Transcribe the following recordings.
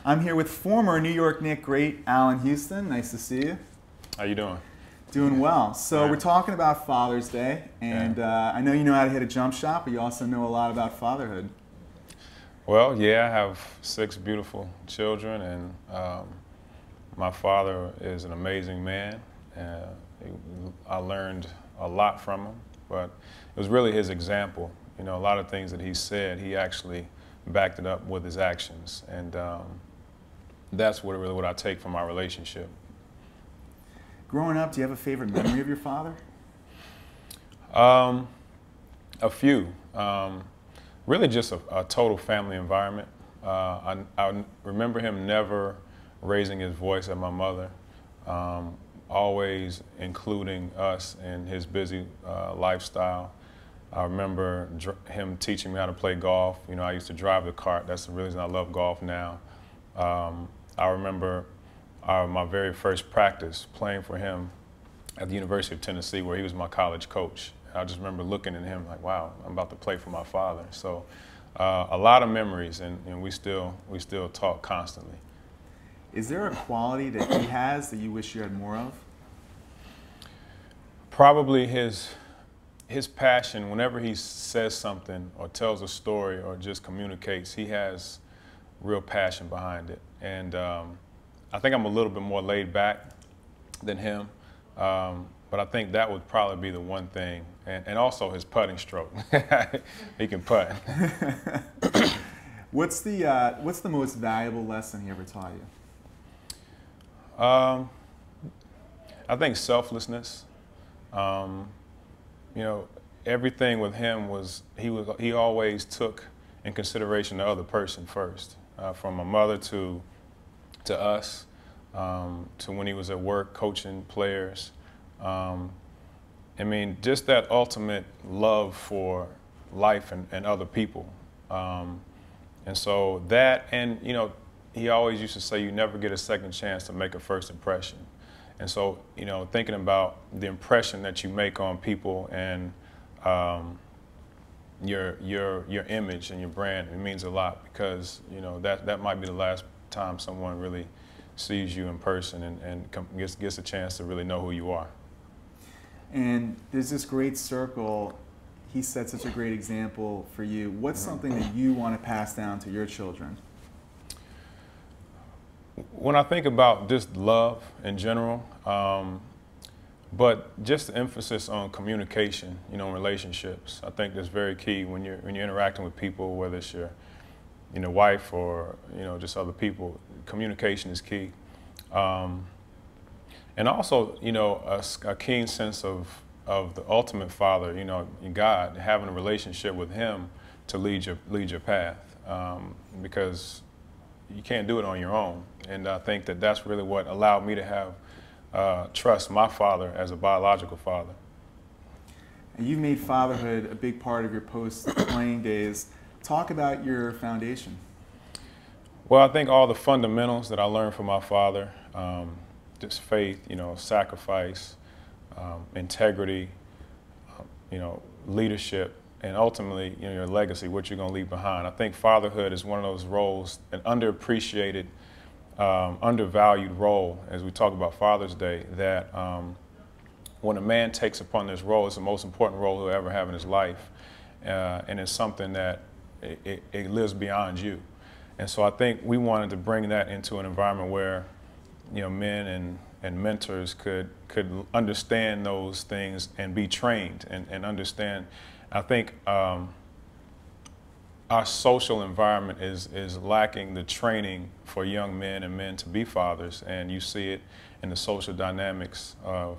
I'm here with former New York Knicks great Allan Houston. Nice to see you. How you doing? Doing well. So Yeah. we're talking about Father's Day, and I know you know how to hit a jump shot, but you also know a lot about fatherhood. Well, yeah, I have 6 beautiful children, and my father is an amazing man. I learned a lot from him, but it was really his example. You know, a lot of things that he said, he actually backed it up with his actions, and that's really what I take from our relationship. Growing up, do you have a favorite memory of your father? A few. Really just a total family environment. I remember him never raising his voice at my mother, always including us in his busy lifestyle. I remember him teaching me how to play golf. You know, I used to drive the cart. That's the reason I love golf now. I remember my very first practice playing for him at the University of Tennessee, where he was my college coach. I just remember looking at him like, wow, I'm about to play for my father. So a lot of memories, and we still talk constantly. Is there a quality that he has that you wish you had more of? Probably his passion. Whenever he says something or tells a story or just communicates, he has real passion behind it. And I think I'm a little bit more laid back than him. But I think that would probably be the one thing, and also his putting stroke. He can putt. What's the most valuable lesson he ever taught you? I think selflessness. You know, everything with him was he always took in consideration the other person first, from my mother to us, to when he was at work coaching players. I mean, just that ultimate love for life and other people. And so that, and you know, he always used to say you never get a second chance to make a first impression. And so, you know, thinking about the impression that you make on people and your image and your brand, it means a lot, because, you know, that might be the last time someone really sees you in person and gets a chance to really know who you are. And there's this great circle. He set such a great example for you. What's something that you want to pass down to your children? When I think about just love in general, but just the emphasis on communication, you know, in relationships, I think that's very key when you're interacting with people, whether it's your wife or just other people. Communication is key. And also, you know, a keen sense of the ultimate Father, you know, God, having a relationship with Him to lead your path, because you can't do it on your own. And I think that that's really what allowed me to have trust my father as a biological father. And you've made fatherhood a big part of your post-playing days. Talk about your foundation. Well, I think all the fundamentals that I learned from my father. Just faith, you know, sacrifice, integrity, you know, leadership, and ultimately, you know, your legacy, what you're going to leave behind. I think fatherhood is one of those roles, an underappreciated, undervalued role, as we talk about Father's Day, that when a man takes upon this role, it's the most important role he'll ever have in his life, and it's something that it lives beyond you. And so I think we wanted to bring that into an environment where, you know, men and mentors could understand those things and be trained and understand. I think our social environment is lacking the training for young men and men to be fathers, and you see it in the social dynamics of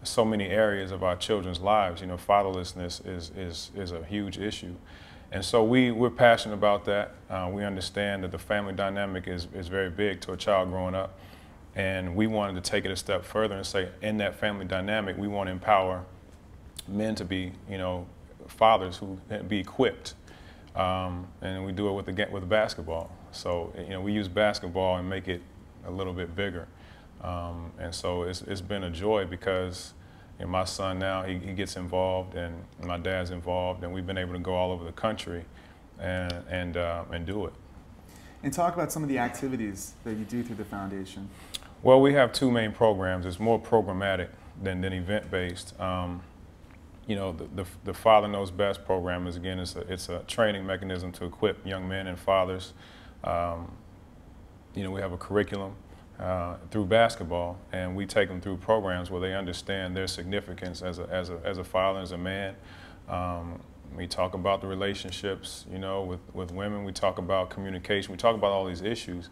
so many areas of our children's lives. You know, fatherlessness is a huge issue. And so we're passionate about that. We understand that the family dynamic is very big to a child growing up. And we wanted to take it a step further and say, in that family dynamic, we want to empower men to be, you know, fathers who be equipped. And we do it with basketball. So, you know, we use basketball and make it a little bit bigger. And so it's been a joy, because my son now, he gets involved, and my dad's involved, and we've been able to go all over the country and do it. And talk about some of the activities that you do through the foundation. Well, we have two main programs. It's more programmatic than event-based. You know, the Father Knows Best program is, again, it's a training mechanism to equip young men and fathers. You know, we have a curriculum through basketball, and we take them through programs where they understand their significance as a father, as a man. We talk about the relationships, you know, with women. We talk about communication. We talk about all these issues.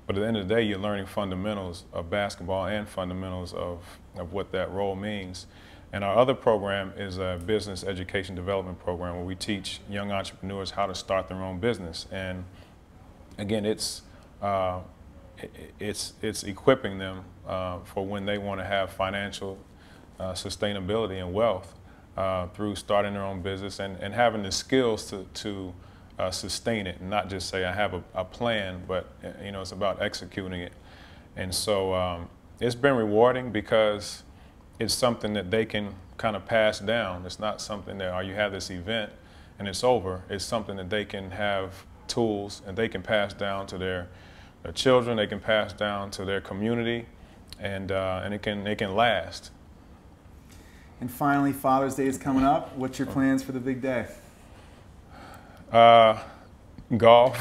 But at the end of the day, you're learning fundamentals of basketball and fundamentals of what that role means. And our other program is a business education development program where we teach young entrepreneurs how to start their own business. And again, it's equipping them for when they want to have financial sustainability and wealth through starting their own business and having the skills to sustain it, and not just say I have a plan, but you know, it's about executing it. And so it's been rewarding because it's something that they can kind of pass down. It's not something that, oh, you have this event and it's over. It's something that they can have tools and they can pass down to their children, they can pass down to their community, and it can last. And finally, Father's Day is coming up. What's your plans for the big day? Golf.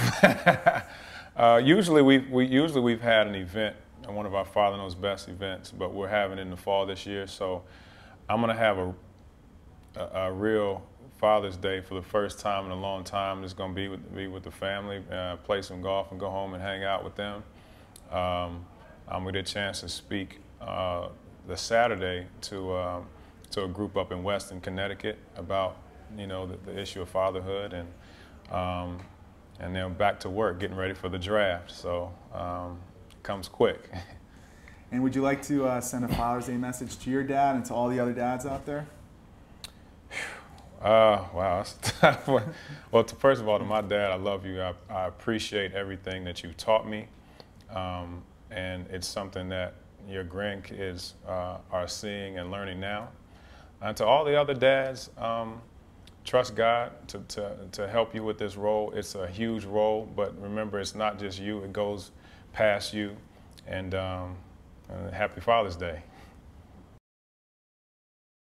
Usually we've had an event, one of our Father Knows Best events, but we're having it in the fall this year. So I'm going to have a real Father's Day for the first time in a long time. It's going to be with the family, play some golf and go home and hang out with them. I'm going to get a chance to speak the Saturday to a group up in Weston, Connecticut about, you know, the issue of fatherhood, and then back to work, getting ready for the draft. So it comes quick. And would you like to send a Father's Day message to your dad and to all the other dads out there? Wow, that's a tough one. Well, first of all, to my dad, I love you. I appreciate everything that you've taught me, and it's something that your grandkids are seeing and learning now. And to all the other dads, trust God to help you with this role. It's a huge role, but remember, it's not just you. It goes past you. And happy Father's Day.